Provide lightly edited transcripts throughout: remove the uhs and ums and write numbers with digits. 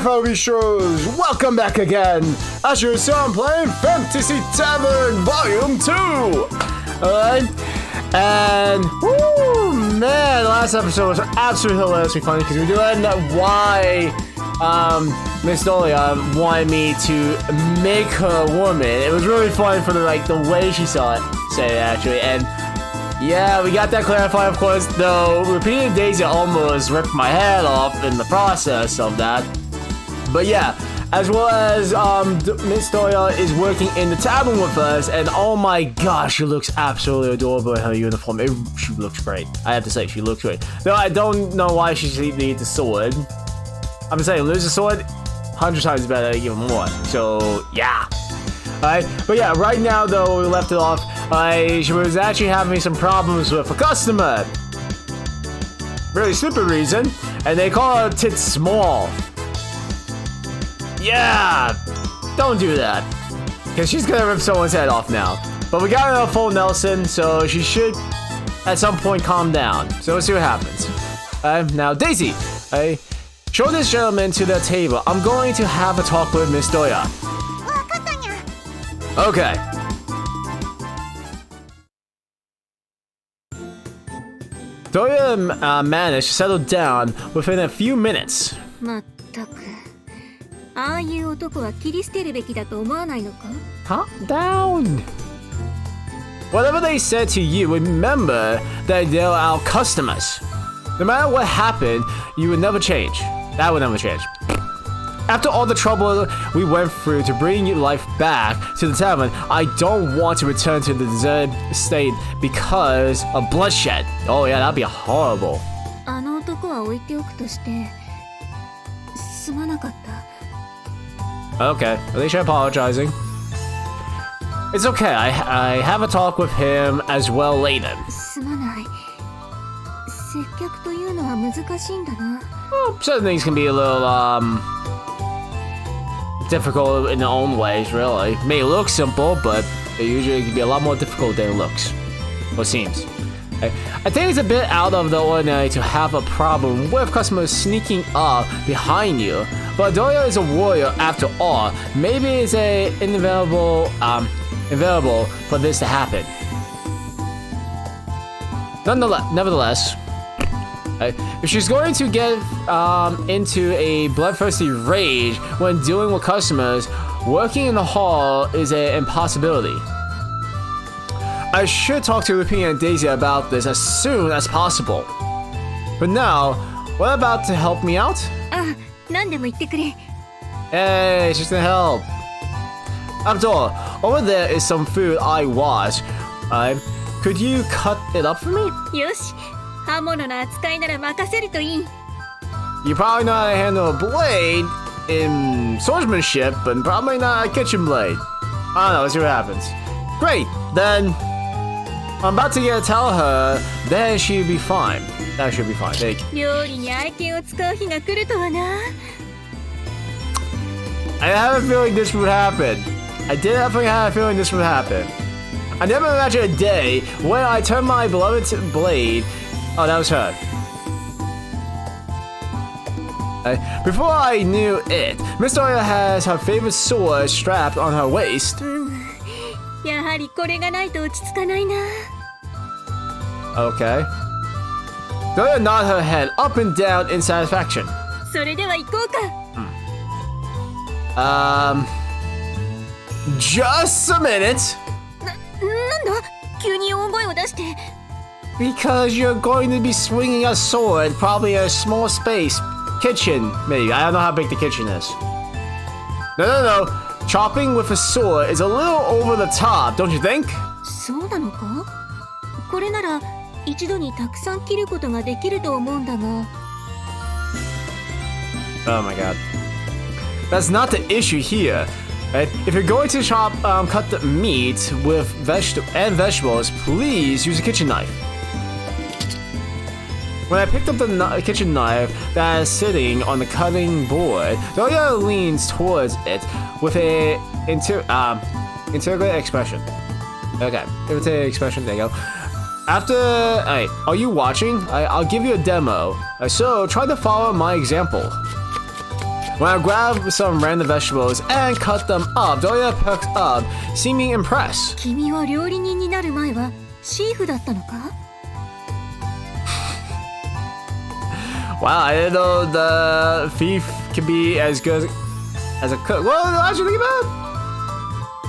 Hello, Bistros! Welcome back again! As you saw, I'm playing Fantasy Tavern Vol.2! Alright? And, woo, man, the last episode was absolutely hilariously funny because we were doing why Miss Dahlia wanted me to make her a woman. It was really funny for the way she saw it, say it actually, and yeah, we got that clarified, of course, though repeating Daisy almost ripped my head off in the process of that. But yeah, as well as Miss Dahlia is working in the tavern with us, and oh my gosh, she looks absolutely adorable in her uniform. She looks great. I have to say, she looks great. Though I don't know why she needs the sword. I'm saying, lose the sword, 100 times better, even more. So yeah. Alright, but yeah, right now though, we left it off. She was actually having some problems with a customer. Really stupid reason, and they call her tits small. Yeah, don't do that, because she's gonna rip someone's head off now. But we got her a full Nelson, so she should at some point calm down. So let's see what happens. Now Daisy, show this gentleman to the table. I'm going to have a talk with Miss Dahlia. Okay. Dahlia managed to settle down within a few minutes. Calm down. Whatever they said to you, remember that they're our customers. No matter what happened, you would never change. That would never change. After all the trouble we went through to bring your life back to the tavern, I don't want to return to the deserted state because of bloodshed. Oh yeah, that'd be horrible. Okay, at least you're apologizing. It's okay, I have a talk with him as well later. Well, certain things can be a little, difficult in their own ways, really. May look simple, but it usually can be a lot more difficult than it looks, or seems. I think it's a bit out of the ordinary to have a problem with customers sneaking up behind you, but Dahlia is a warrior after all. Maybe it's inevitable for this to happen. Nevertheless, if she's going to get into a bloodthirsty rage when dealing with customers, working in the hall is an impossibility. I should talk to Lupin and Daisy about this as soon as possible. But now, what about to help me out? Hey, she's gonna help. After all, over there is some food I washed. Could you cut it up for me? You probably know how to handle a blade in swordsmanship, but probably not a kitchen blade. I don't know, let's see what happens. Great, then I'm about to tell her, then she'll be fine. That should be fine, thank you. I have a feeling this would happen. I did definitely have a feeling this would happen. I never imagined a day when I turned my beloved blade. Oh, that was her. Before I knew it, Miss Dahlia has her favorite sword strapped on her waist. Okay. Dahlia nodded her head up and down in satisfaction. Just a minute. Because you're going to be swinging a sword, probably a small space. Kitchen, maybe. I don't know how big the kitchen is. No. Chopping with a sword is a little over the top, don't you think? Oh my god. That's not the issue here. Right? If you're going to cut the meat with vegetables, please use a kitchen knife. When I picked up the kitchen knife that is sitting on the cutting board, Dahlia leans towards it with a interrogative expression. Okay, interrogative expression, there you go. Are you watching? I'll give you a demo. So try to follow my example. When I grab some random vegetables and cut them up, Dahlia perks up, seeming impressed. 君は料理人になる前はシーフだったのか? Wow, I didn't know the thief can be as good as a cook. Well, I should think about it.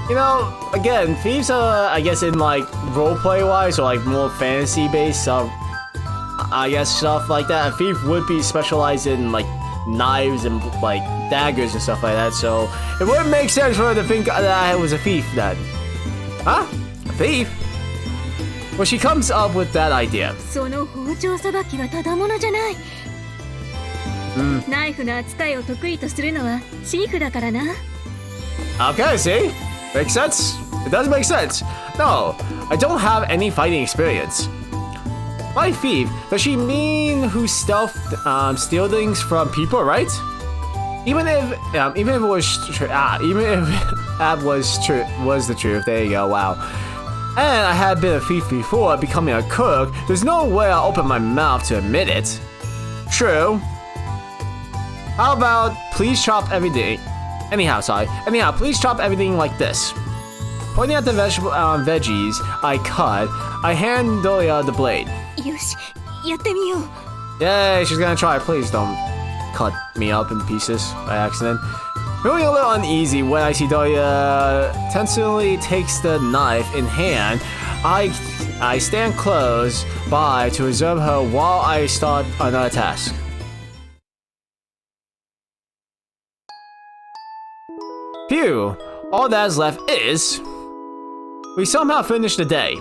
You know, again, thieves are, I guess, in like roleplay wise or like more fantasy based stuff. I guess stuff like that. A thief would be specialized in like knives and like daggers and stuff like that. So it would make sense for her to think that I was a thief then. Huh? A thief? Well, she comes up with that idea. その包丁さばきはただものじゃない。ナイフの扱いを得意とするのはシーフだからな。Okay, see? Makes sense. It does make sense. No, I don't have any fighting experience. By thief, does she mean who steal things from people, right? Even if it was even if that was the truth. There you go. Wow. And I had been a thief before becoming a cook. There's no way I'll open my mouth to admit it. True. How about please chop everything? Anyhow, please chop everything like this. Pointing at the veggies I cut, I hand Dahlia the blade. よし、やってみよう。 Yay, she's gonna try. Please don't cut me up in pieces by accident. Feeling a little uneasy when I see Dahlia tentatively takes the knife in hand, I stand close by to observe her while I start another task. Phew, all that's left is... We somehow finished the day.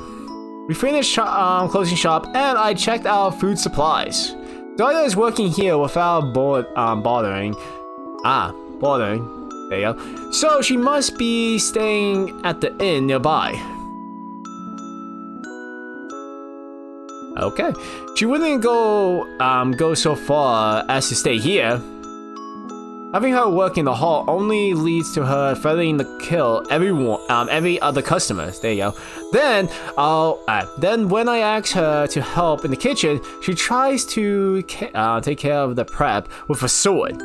We finished closing shop and I checked our food supplies. Dahlia is working here without bothering. Bothering. There you go. So she must be staying at the inn nearby. Okay. She wouldn't go so far as to stay here. Having her work in the hall only leads to her threatening to kill every other customer. There you go. Then when I ask her to help in the kitchen, she tries to take care of the prep with a sword.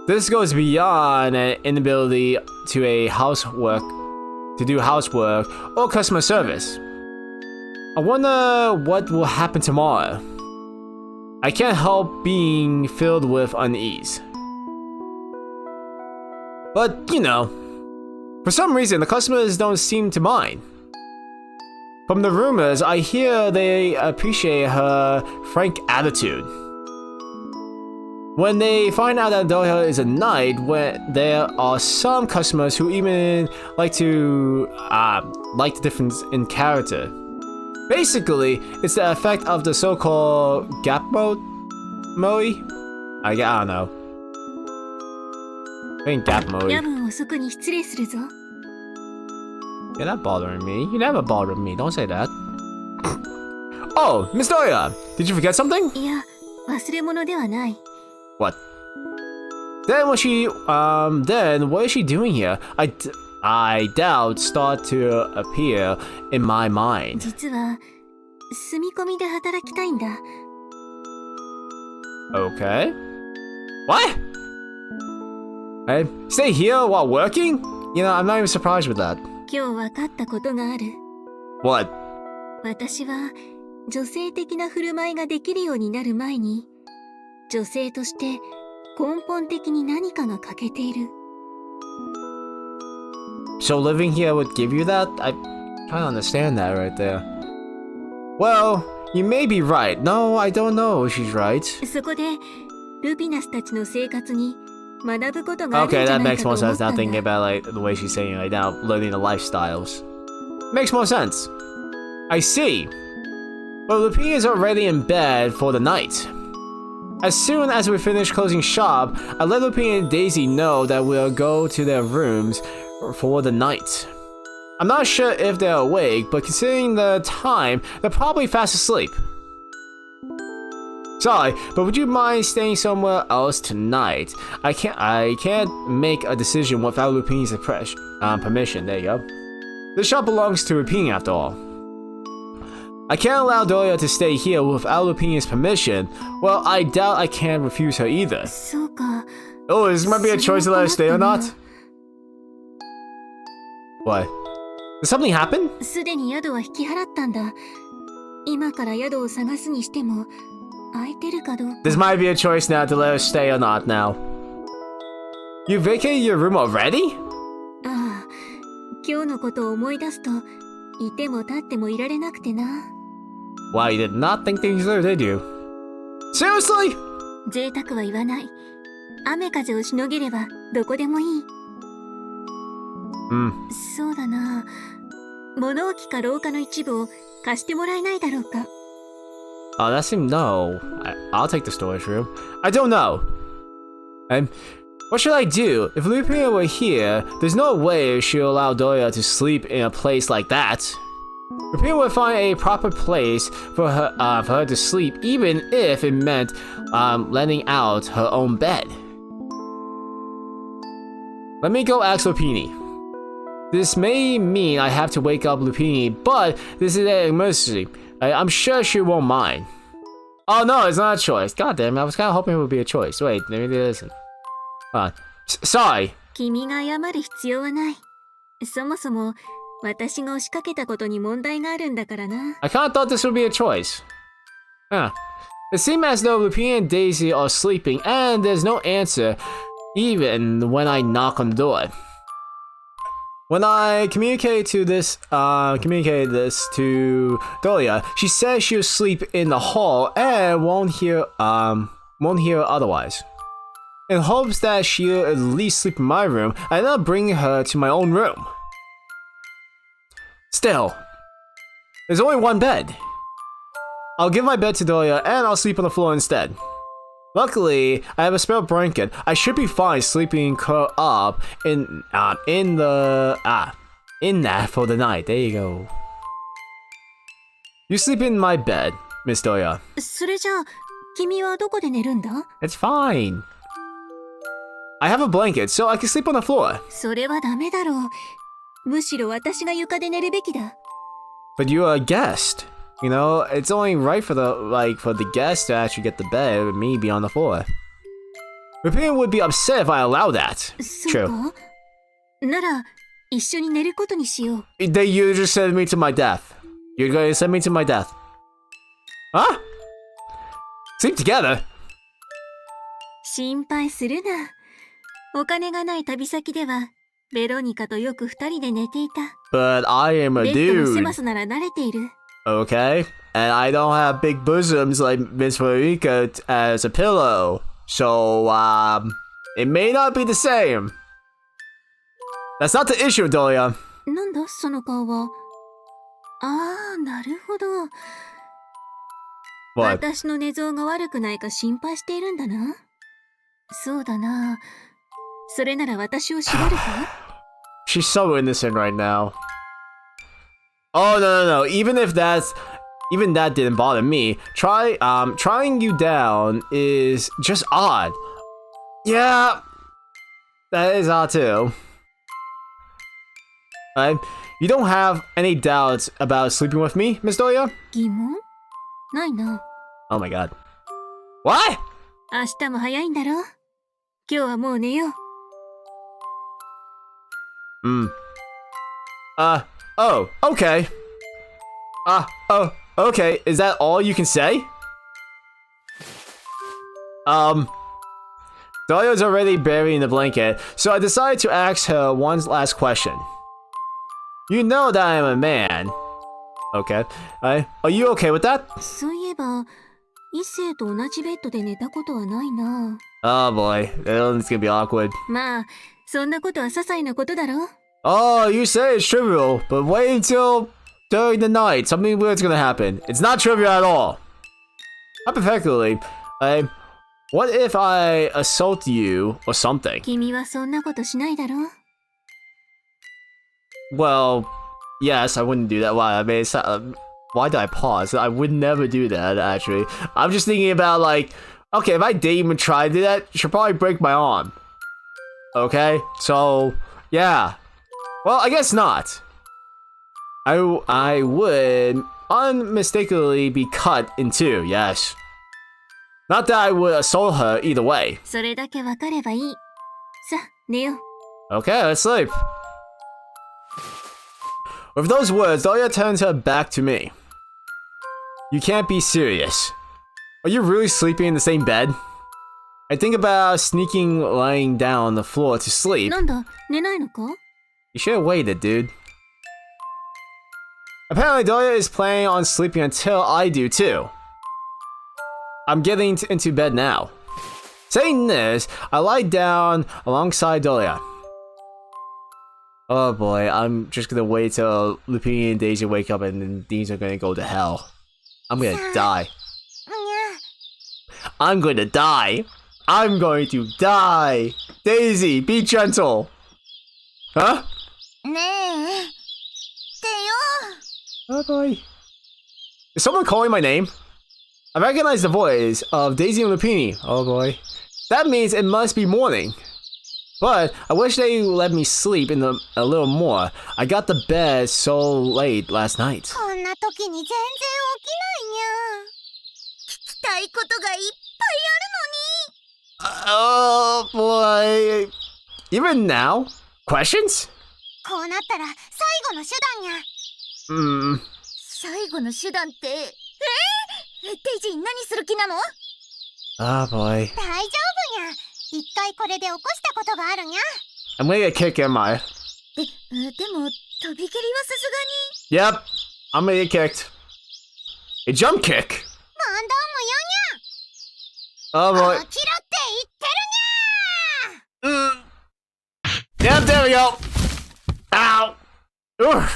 This goes beyond an inability to do housework or customer service. I wonder what will happen tomorrow. I can't help being filled with unease. But, you know, for some reason the customers don't seem to mind. From the rumors, I hear they appreciate her frank attitude. When they find out that Dahlia is a knight, there are some customers who even like the difference in character. Basically, it's the effect of the so-called gap mode? I don't know. I think gap mode. 夜分遅くに失礼するぞ。 You're not bothering me. You never bothered me. Don't say that. Oh, Miss Dahlia! Did you forget something? いや、忘れ物ではない。 What? Then what is she doing here? I doubt start to appear in my mind. 実は住み込みで働きたいんだ。 Okay. What? Hey, stay here while working? You know, I'm not even surprised with that. 今日分かったことがある。 What? 私は女性的な振る舞いができるようになる前に、女性として根本的に何かが欠けている。 So living here would give you that? I try to understand that right there. Well, you may be right. No, I don't know if she's right. そこでルピナスたちの生活に学ぶことがあるん Okay, じゃ that ない makes か more と思 sense った now ん thinking だ。 about like the way she's saying it right now, learning the lifestyles. Makes more sense. I see. But Lupin is already in bed for the night. As soon as we finish closing shop, I let Lupin and Daisy know that we'll go to their rooms for the night. I'm not sure if they're awake, but considering the time, they're probably fast asleep. Sorry, but would you mind staying somewhere else tonight? I can't make a decision without Lupin's permission. There you go. This shop belongs to Lupin after all. I can't allow Dahlia to stay here without Lupin's permission. Well, I doubt I can refuse her either. そうか。Oh, this might be a choice to let her stay or not? What? Did something happen? すでに宿は引き払ったんだ。今から宿を探すにしても、空いてるかどうか。This might be a choice now to let her stay or not now. You vacated your room already? ああ、今日のことを思い出すと、いても立ってもいられなくてな。Wow, you did not think things through, did you? Seriously? 贅沢は言わない。雨風をしのげればどこでもいい。そうだな。物置か廊下の一部を貸してもらえないだろうか。Oh, that seemed no. I'll take the storage room. I don't know. What should I do? If Lupina were here, there's no way she'll allow Dahlia to sleep in a place like that. Lupina would find a proper place for her to sleep, even if it meant letting out her own bed. Let me go ask Lupini. This may mean I have to wake up Lupini, but this is an emergency. I'm sure she won't mind. Oh no, it's not a choice. God damn it, I was kind of hoping it would be a choice. Wait, maybe it isn't. Sorry. 君が謝る必要はない。そもそも私が押しかけたことに問題があるんだからな。I kind of thought this would be a choice. Huh. It seems as though Lupina and Daisy are sleeping, and there's no answer, even when I knock on the door. When I communicated this to Dahlia, she says she'll sleep in the hall and won't hear otherwise. In hopes that she'll at least sleep in my room, I ended up bringing her to my own room. Still, there's only one bed. I'll give my bed to Dahlia and I'll sleep on the floor instead. Luckily, I have a spare blanket. I should be fine sleeping curled up in that for the night. There you go. You sleep in my bed, Miss Dahlia. それじゃあ、君はどこで寝るんだ？ It's fine. I have a blanket, so I can sleep on the floor. それはダメだろう。むしろ私が床で寝るべきだ。But you're a guest. You know, it's only right for the guest to actually get the bed with me be on the floor. Lupina would be upset if I allow that. そうか？なら、一緒に寝ることにしよう。Then you just send me to my death. You're going to send me to my death. Huh? Sleep together? 心配するな。お金がない旅先では、ベロニカとよく二人で寝ていた。But I am a ベッドの dude. 狭さなら慣れている。Okay? And I don't have big bosoms like Miss Veronika as a pillow. So, it may not be the same. That's not the issue, Dahlia. なんだその顔は。ああ、なるほど。What? 私の寝相が悪くないか心配しているんだな。そうだな。それなら私を縛るか？ She's so innocent right now. Oh, no. Even that didn't bother me. Trying you down is just odd. Yeah, that is odd too. You don't have any doubts about sleeping with me, Miss Dahlia? 疑問？ないな。Oh my god. What? 明日も早いんだろ？今日はもう寝よう。Oh, okay. Oh, okay. Is that all you can say? Dahlia's already buried in the blanket, so I decided to ask her one last question. You know that I am a man. Okay. Are you okay with that? そういえば、異性と同じベッドで寝たことはないな。Oh boy, it's gonna be awkward. まあ、そんなことは些細なことだろ。Oh, you say it's trivial, but wait until during the night. Something weird's gonna happen. It's not trivial at all. Hypothetically, what if I assault you or something? 君はそんなことしないだろ。Well, yes, I wouldn't do that. Why? I mean, why did I pause? I would never do that, actually. I'm just thinking about, like, okay, if I did even try to do that, she'll probably break my arm. Okay? So, yeah. Well, I guess not. I would unmistakably be cut in two, yes. Not that I would assault her either way. それだけわかればいい。さあ、寝よう。 Okay, let's sleep. With those words, Dahlia turns her back to me. You can't be serious. Are you really sleeping in the same bed? I think about sneaking lying down on the floor to sleep. なんだ、寝ないのか？ You should have waited, dude. Apparently, Dahlia is planning on sleeping until I do too. I'm getting into bed now. Saying this, I lie down alongside Dahlia. Oh boy, I'm just gonna wait till Lupini and Daisy wake up and then these are gonna go to hell. I'm gonna die. I'm going to die. I'm going to die. Daisy, be gentle. Huh? Oh boy. Is someone calling my name? I recognize the voice of Daisy and Lupini. Oh boy. That means it must be morning. But I wish they let me sleep in a little more. I got to bed so late last night. Oh boy. Even now? Questions? Oh boy. I'm gonna get kicked, am I? Yep. I'm gonna get kicked. A jump kick? Oh boy. Yep, there we go. Ow. Ugh.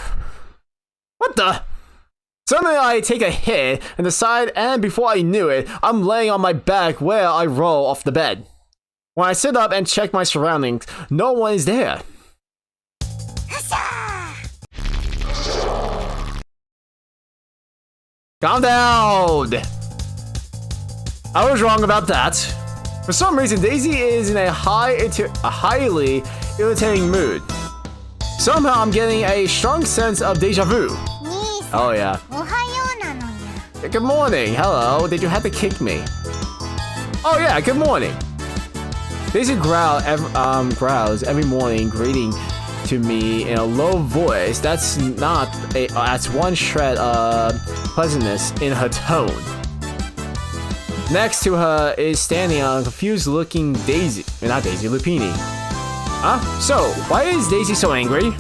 What the? Suddenly I take a hit in the side and before I knew it, I'm laying on my back where I roll off the bed. When I sit up and check my surroundings, no one is there. Calm down! I was wrong about that. For some reason, Daisy is in a highly irritating mood. Somehow I'm getting a strong sense of deja vu. Oh yeah. Good morning. Hello. Did you have to kick me? Oh yeah. Good morning. Daisy growls every morning, greeting to me in a low voice. That's one shred of pleasantness in her tone. Next to her is standing a confused-looking Daisy. Not Daisy, Lupini. Huh? So, why is Daisy so angry?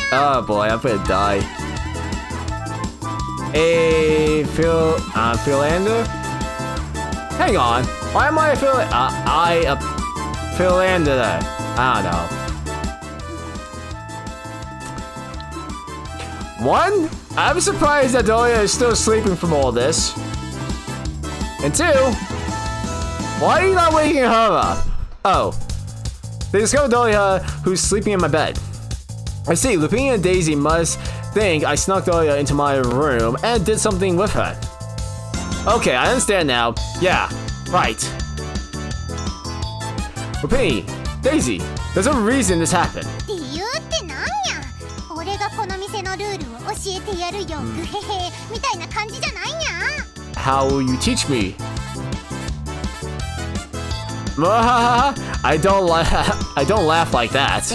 Oh boy, I'm gonna die. A Philander? Hang on. Why am I a Philander? I don't know. One, I'm surprised that Dahlia is still sleeping from all this. And two, why are you not waking her up? Oh. They discovered Dahlia who's sleeping in my bed. I see, Lupini and Daisy must think I snuck Dahlia into my room and did something with her. Okay, I understand now. Yeah, right. Lupini, Daisy, there's a reason this happened. How will you teach me? I don't laugh like that.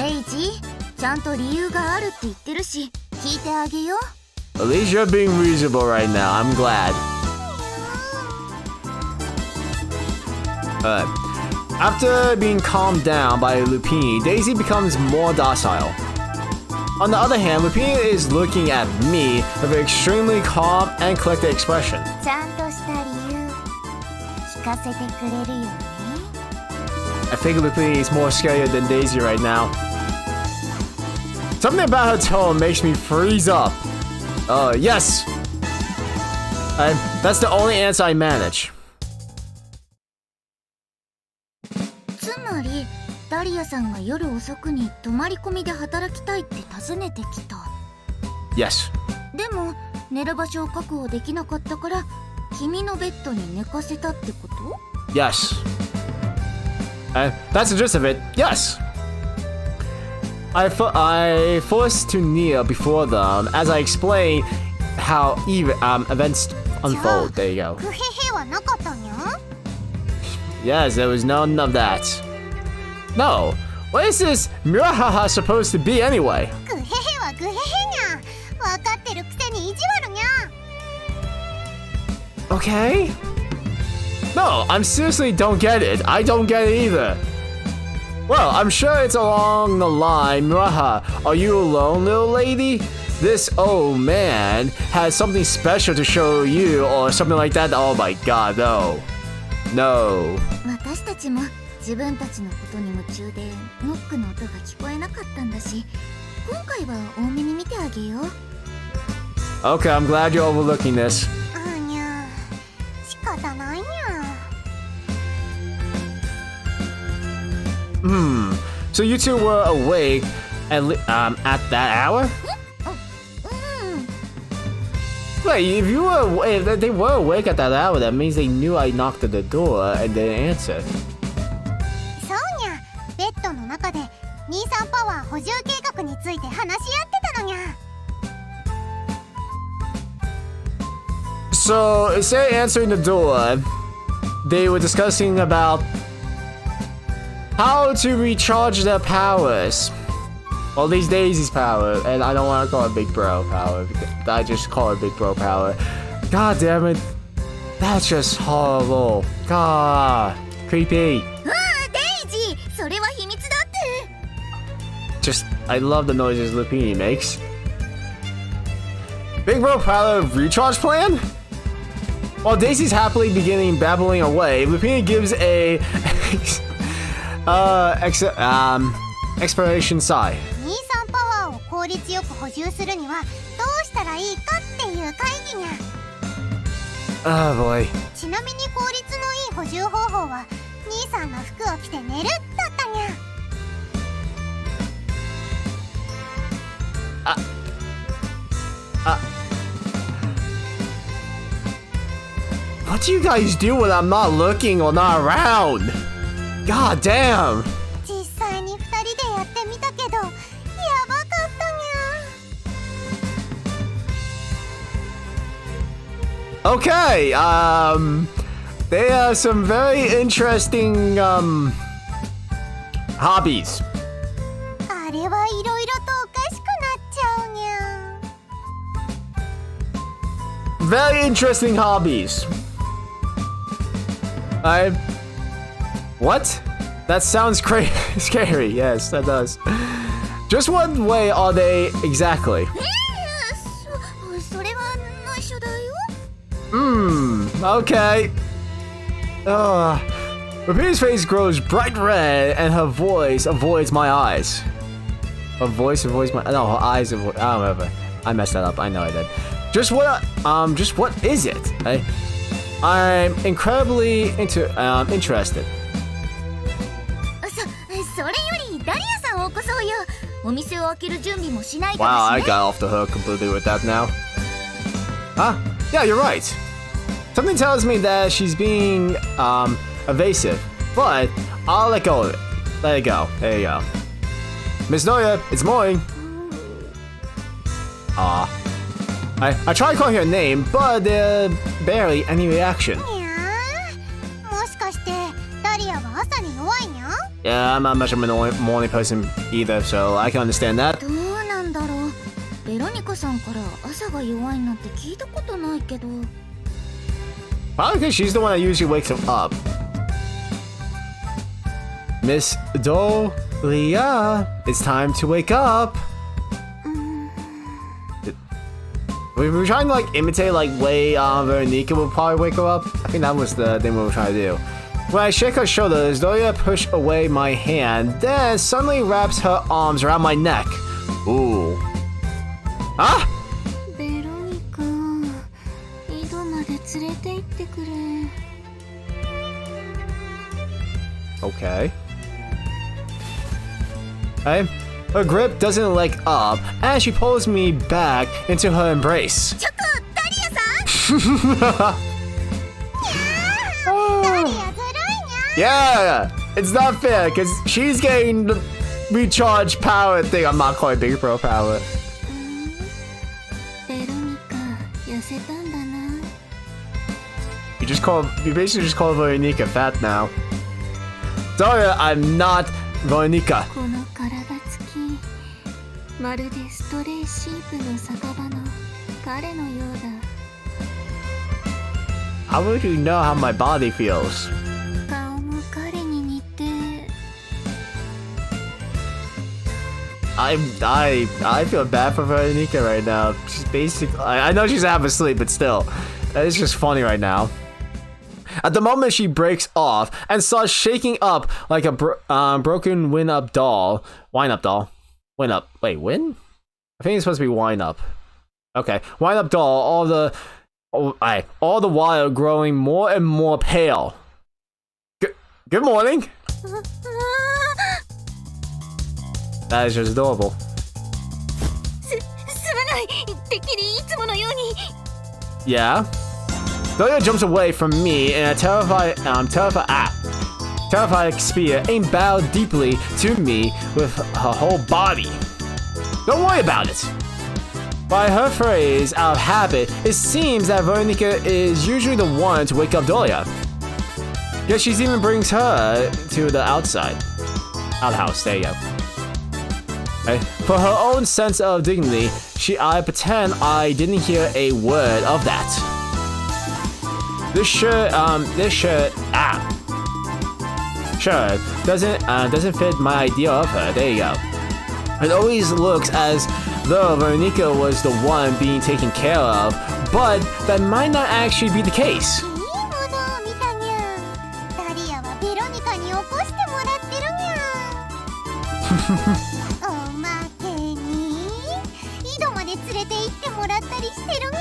At least you're being reasonable right now. I'm glad. After being calmed down by Lupini, Daisy becomes more docile. On the other hand, Lupini is looking at me with an extremely calm and collected expression. I think Lupini is more scarier than Daisy right now. Something about her tone makes me freeze up. Yes! That's the only answer I manage. Yes. Yes. That's the gist of it. Yes. I forced to kneel before them. As I explained, how events unfold. There you go. グヘヘはなかったにゃ。 Yes, there was none of that. No. What is this Murahaha supposed to be anyway? グヘヘはグヘヘにゃ。わかってるくせに意地悪にゃ。 Okay. No, I'm seriously don't get it. I don't get it either. Well, I'm sure it's along the line. Muraha, are you alone, little lady? This old man has something special to show you or something like that. Oh my god, no. No. 私たちも自分たちのことに夢中でノックの音が聞こえなかったんだし、今回は多めに見てあげよう。 Okay, I'm glad you're overlooking this. あにゃ。仕方ないにゃ。 So you two were awake at that hour? うん。 Wait, if they were awake at that hour, that means they knew I knocked at the door and didn't answer. そうにゃ。ベッドの中で兄さんパワー補充計画について話し合ってたのにゃ。 So instead of answering the door, they were discussing about how to recharge their powers. Well, these Daisy's power, and I don't want to call it Big Bro power. I just call it Big Bro power. God damn it. That's just horrible. God. Creepy. ああ、デイジー、それは秘密だって。 Just, I love the noises Lupini makes. Big Bro power recharge plan? While Daisy's happily beginning babbling away, Lupini gives a exploration sigh. 兄さんパワーを効率よく補充するにはどうしたらいいかっていう会議にゃ。 Oh boy. ちなみに効率のいい補充方法は兄さんが服を着て寝るだったにゃ。 What do you guys do when I'm not looking or not around? God damn. 実際に2人でやってみたけどやばかったにゃ。 Okay, they have some very interesting, hobbies. あれはいろいろとおかしくなっちゃうにゃ。 Very interesting hobbies. What? That sounds scary. Yes, that does. Just what way are they exactly? それは内緒だよ。 Okay. Rapina's face grows bright red and her voice avoids my eyes. Her voice avoids my... No, her eyes avoid... I don't remember. I messed that up. I know I did. Just what is it? I'm incredibly interested. それよりダリアさんを起こそうよ。お店を開ける準備もしないか Wow, ら I しね。 got off the hook completely with that now. Huh? Yeah, you're right. Something tells me that she's being evasive, but I'll let go of it. Let it go. There you go. Miss Noya, it's morning. I tried calling her name, but barely any reaction. にゃー。もしかしてダリアは朝に弱いにゃ。 Yeah, I'm not much of a morning person either, so I can understand that. どうなんだろう。ベロニカさんから朝が弱いなんて聞いたことないけど。 Probably because she's the one that usually wakes him up. Miss Dahlia, it's time to wake up. We were trying to like imitate like way Veronika would probably wake her up. I think that was the thing we were trying to do. When I shake her shoulders, Dahlia pushes away my hand, then suddenly wraps her arms around my neck. Ooh. Huh? ベロニカ、井戸まで連れて行ってくれ。 Okay. Hey, her grip doesn't let up, and she pulls me back into her embrace. ちょっとダリアさん。ダリアずるいにゃ。 Yeah, it's not fair because she's getting the recharge power thing. I'm not calling Big Bro power. ベロニカ、You basically just call Veronika fat now. Dahlia, I'm not Veronika. この体つき、まるでストレイシープの酒場の彼のようだ。How would you know how my body feels? 顔も彼に似て。I feel bad for Veronika right now. She's basically, I know she's half asleep, but still, it's just funny right now. At the moment, she breaks off and starts shaking up like a broken wind-up doll. Wind-up doll. Wind-up. Wait, wind? I think it's supposed to be wind-up. Okay, wind-up doll. All the while growing more and more pale. Good morning. That is just adorable. すまない。てっきりいつものように。Yeah. Dahlia jumps away from me in a terrified spear and bows deeply to me with her whole body. Don't worry about it. By her phrase, out of habit, it seems that Veronika is usually the one to wake up Dahlia. Yet she even brings her to the outhouse. There you go. Okay. For her own sense of dignity, I pretend I didn't hear a word of that. This shirt doesn't fit my idea of her. There you go. It always looks as though Veronika was the one being taken care of, but that might not actually be the case. いいものを見たにゃ。ダリアはベロニカに起こしてもらってるにゃ。おまけに井戸まで連れて行ってもらったりしてるにゃ。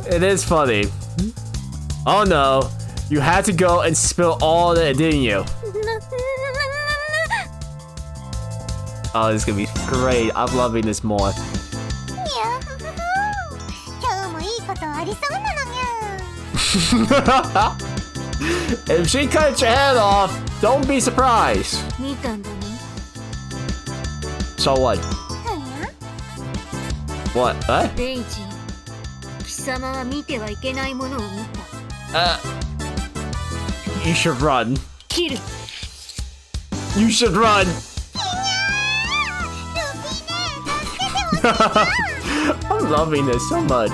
It is funny. Oh no, you had to go and spill all of it, didn't you? Oh, this is gonna be great. I'm loving this more. にゃ。今日もいいことありそうなのにゃ。If she cuts your head off, don't be surprised. 見たんだな。So what? はにゃ。 What? What? デイジー、貴様は見てはいけないものを見た。You should run. 切る。You should run. I'm loving this so much.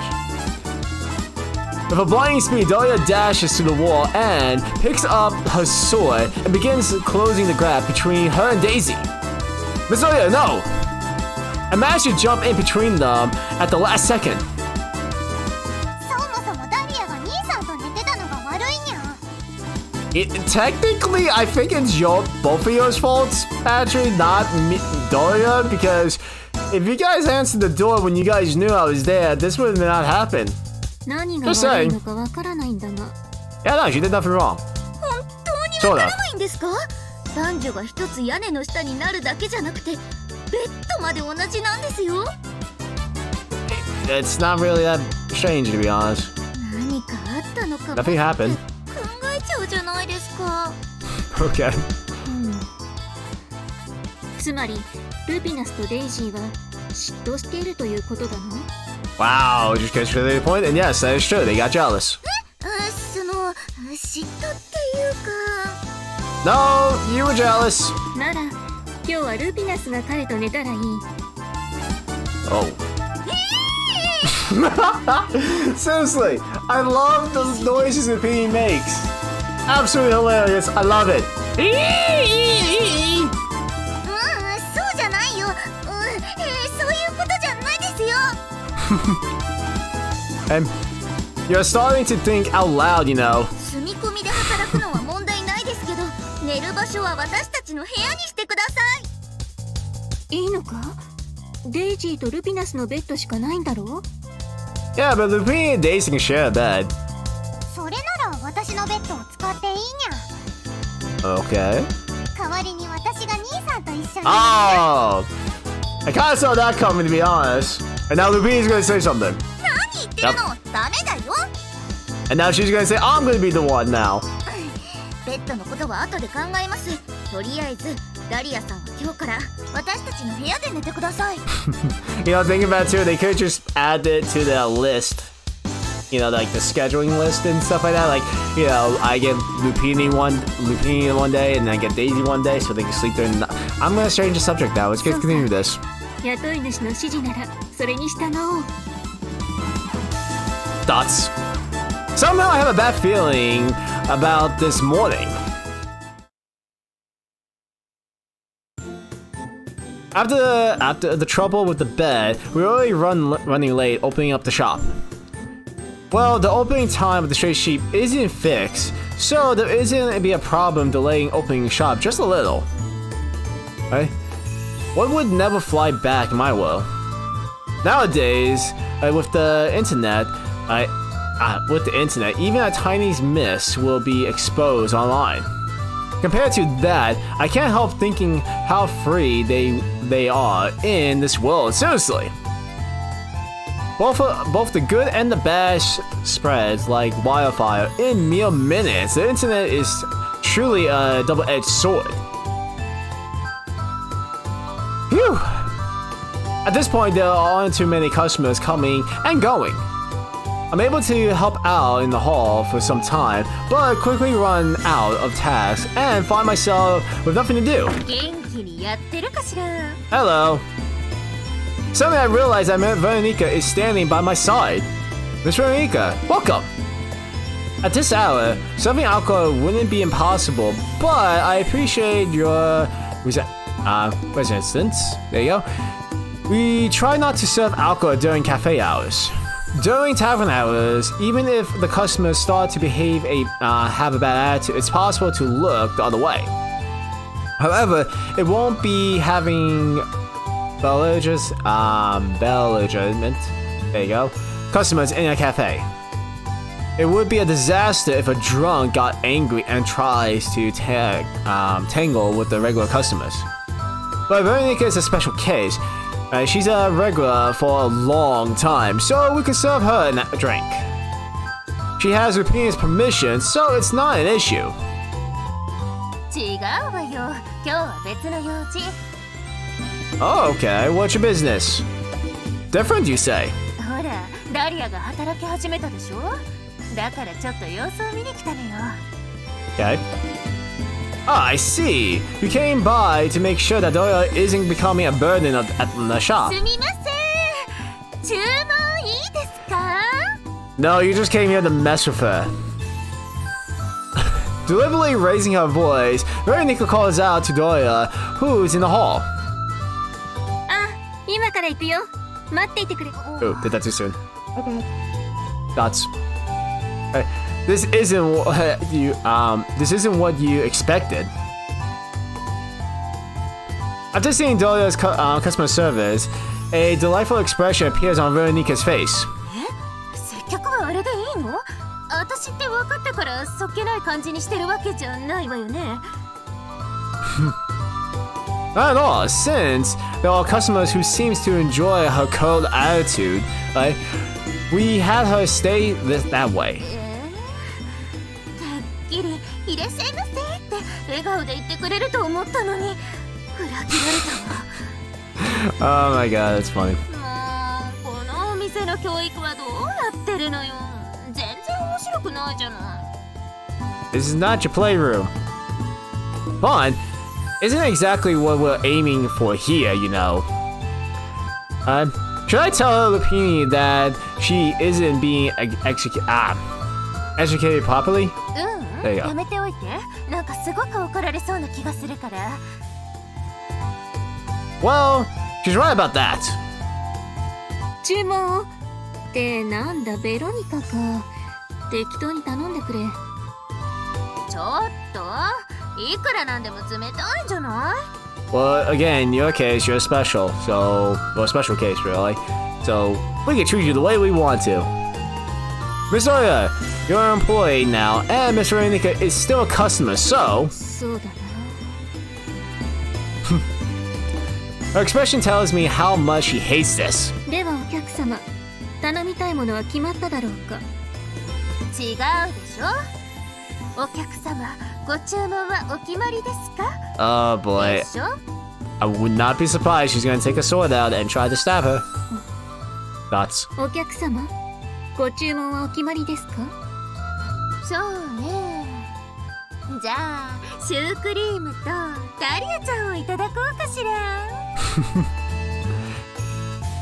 With a blinding speed, Dahlia dashes to the wall and picks up her sword and begins closing the gap between her and Daisy. Miss Dahlia, no! I managed to jump in between them at the last second. そもそもダリアが兄さんと寝てたのが悪いにゃ。Technically, I think it's both of yours faults, actually, not me, Dahlia, because if you guys answered the door when you guys knew I was there, this would not happen. 何が悪いのかわからないんだが。Yeah, no, she did nothing wrong. 本当にわからないんですか？男女が一つ屋根の下になるだけじゃなくて、ベッドまで同じなんですよ。It's not really that strange, to be honest. 何かあったのか。Nothing happened. 考えちゃうじゃないですか。Okay. つまりルピナスとデイジーは嫉妬しているということだな。Wow, just gets really the point, and yes, that is true. They got jealous. その嫉妬っていうか。No, you were jealous. なら今日はルピナスが彼と寝たらいい。Oh. Seriously, I love the noises that P makes. Absolutely hilarious. I love it. そうじゃないよ。そういうことじゃないですよ。And you're starting to think out loud, you know. 住み込みで働くのは問題ないですけど、寝る場所は私たちの部屋にしてください。いいのか？デイジーとルピナスのベッドしかないんだろう？ Yeah, but Lupin and Daisy can share a bed. それなら私のベッドを使っていいにゃ。 Okay. 代わりに私が兄さんと一緒に。Oh! I kinda saw that coming, to be honest. And now Lupin's gonna say something. 何言ってるの？ダメだよ。 And now she's gonna say, I'm gonna be the one now. ベッドのことは後で考えます。とりあえずダリアさんは今日から私たちの部屋で寝てください。You know, thinking about it too, they could just add it to their list. you know, like the scheduling list and stuff like that. Like, you know, I get Lupini one day, and then I get Daisy one day, so they can sleep during the night. I'm gonna change the subject now. Let's continue this. 雇い主の指示ならそれに従おう。 Thoughts? Somehow I have a bad feeling about this morning. After the trouble with the bed, we're already running late opening up the shop. Well, the opening time of the Stray Sheep isn't fixed, so there isn't be a problem delaying opening shop just a little. Right? What would never fly back in my world? Nowadays, with the internet, even a tiny miss will be exposed online. Compared to that, I can't help thinking how free they are in this world. Seriously. Both the good and the bad spreads like wildfire in mere minutes. The internet is truly a double-edged sword. Phew! At this point, there aren't too many customers coming and going. I'm able to help out in the hall for some time, but quickly run out of tasks and find myself with nothing to do. Hello. Suddenly I realized that Veronika is standing by my side. Miss Veronika, welcome! At this hour, serving alcohol wouldn't be impossible, but I appreciate your resistance. There you go. We try not to serve alcohol during cafe hours. During tavern hours, even if the customers start to behave have a bad attitude, it's possible to look the other way. However, it won't be having belligerent, there you go, customers in a cafe. It would be a disaster if a drunk got angry and tries to tangle with the regular customers. But Veronika is a special case. She's a regular for a long time, so we can serve her a drink. She has Lupini's permission, so it's not an issue. Oh, okay. What's your business? Different, you say? Okay. Ah, I see. You came by to make sure that Dahlia isn't becoming a burden at the shop. No, you just came here to mess with her. Deliberately raising her voice, Veronika calls out to Dahlia, who's in the hall. Oh, did that too soon. Okay. That's. This isn't what you expected. After seeing Dahlia's customer service, a delightful expression appears on Veronika's face. Not at all, since there are customers who seems to enjoy her cold attitude. We had her stay that way. Oh my god, that's funny. This is not your playroom. Fun isn't exactly what we're aiming for here, you know. Should I tell Lupini that she isn't being educated properly? There you go. Well, she's right about that. 注文ってなんだベロニカか適当に頼んでくれちょっといくらなんでも冷たいんじゃない Well, again, in your case, you're special, so... Well, a special case, really. So, we can treat you the way we want to. Miss Dahlia, you're an employee now, and Miss Veronika is still a customer, so... Her expression tells me how much she hates this. ではお客様、頼みたいものは決まっただろうか違うでしょお客様、ご注文はお決まりですか Oh boy. I would not be surprised she's gonna take a sword out and try to stab her. Thoughts? お客様、ご注文はお決まりですか？そうね。じゃあシュークリームとダリアちゃんをいただこうかしら。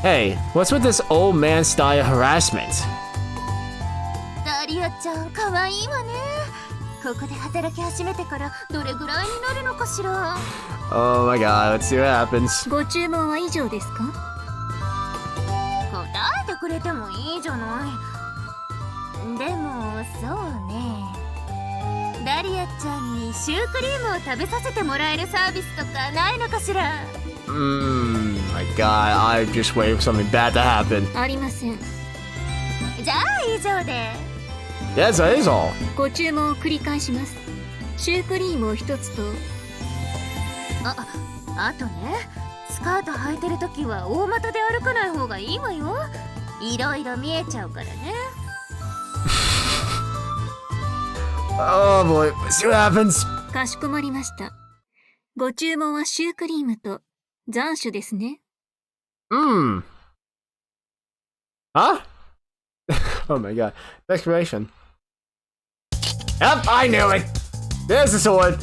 Hey, what's with this old man style harassment? ダリアちゃんかわいいわね。ここで働き始めてからどれぐらいになるのかしら。Oh my god, let's see what happens. ご注文は以上ですか？答えてくれてもいいじゃない。でもそうね。ダリアちゃんにシュークリームを食べさせてもらえるサービスとかないのかしら。My god, I just waited for something bad to happen. ありません。じゃあ以上で。Yes, that is all. ご注文を繰り返します。シュークリームを一つと。あとね、スカート履いてるときは大股で歩かない方がいいわよ。いろいろ見えちゃうからね。Oh boy, let's see what happens. かしこまりました。ご注文はシュークリームと残暑ですね。Huh? Oh my god. Explanation. Yep, I knew it! There's the sword!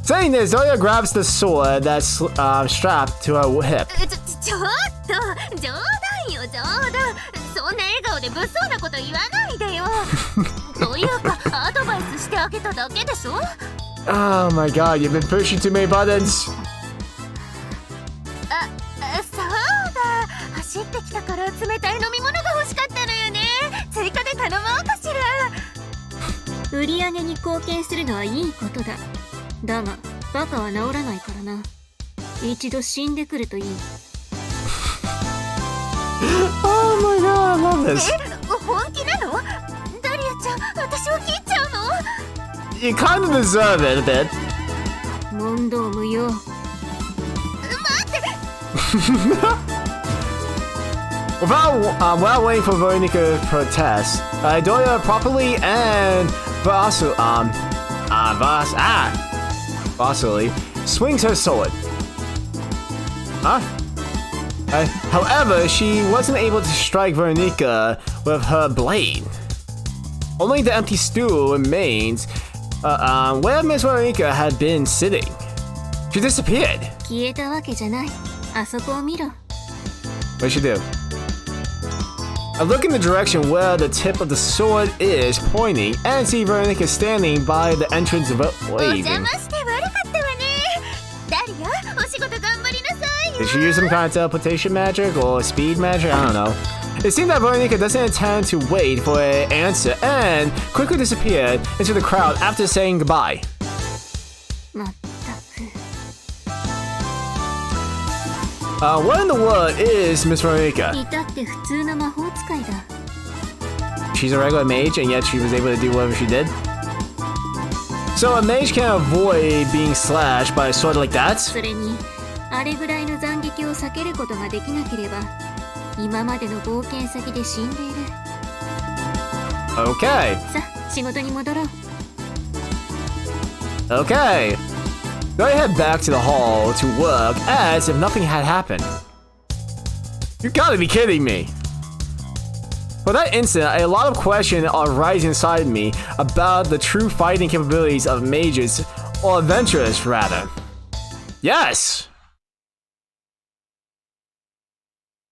Saying this, Dahlia grabs the sword that's strapped to her hip. ちょっと冗談よ冗談。そんな笑顔で物騒なこと言わないでよ。というかアドバイスしてあげただけでしょ。Oh my god, you've been pushing too many buttons. そうだ。走ってきたから冷たい飲み物が欲しかったのよね。追加で頼もうかしら。売り上げに貢献するのはいいことだ。だがバカは治らないからな。一度死んでくるといい。Oh my god, I love this. 本気なの？ダリアちゃん、私を切っちゃうの？ You kind of deserve it a bit. 問答無用。待って。While waiting for Veronika to protest, Dahlia properly and bossily swings her sword. However, she wasn't able to strike Veronika with her blade. Only the empty stool remains where Miss Veronika had been sitting. She disappeared. 消えたわけじゃない。あそこを見ろ。What'd she do? I look in the direction where the tip of the sword is pointing and see Veronika standing by the entrance of it お邪 waving. 魔して悪かったわね。ダリア、お仕事頑張りなさいよ。 Did she use some kind of teleportation magic or speed magic? I don't know. It seemed that Veronika doesn't intend to wait for an answer and quickly disappeared into the crowd after saying goodbye. まったく。What in the world is Miss Veronika? 至って普通の魔法使いだ。 She's a regular mage and yet she was able to do whatever she did? So a mage can avoid being slashed by a sword like that? それにあれぐらいの斬撃を避けることができなければ今までの冒険先で死んでいる。 Okay. さあ仕事に戻ろう。 Okay. Go head back to the hall to work as if nothing had happened. You gotta be kidding me. For that incident, a lot of questions are rising inside me about the true fighting capabilities of mages, or adventurers rather. Yes!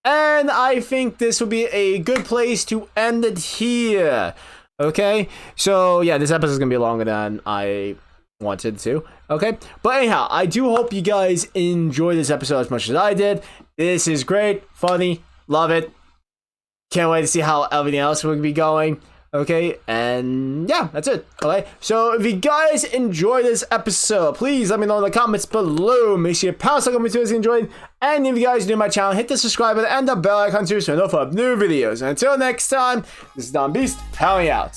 And I think this will be a good place to end it here. Okay? So yeah, this episode is gonna be longer than I wanted to. Okay? But anyhow, I do hope you guys enjoyed this episode as much as I did. This is great, funny, love it. Can't wait to see how everything else will be going. Okay, and yeah, that's it. Okay, so if you guys enjoyed this episode, please let me know in the comments below. Make sure you pound like if you enjoyed. And if you guys are new to my channel, hit the subscribe button and the bell icon too so you know for new videos. And until next time, this is DomBeast, pounding out.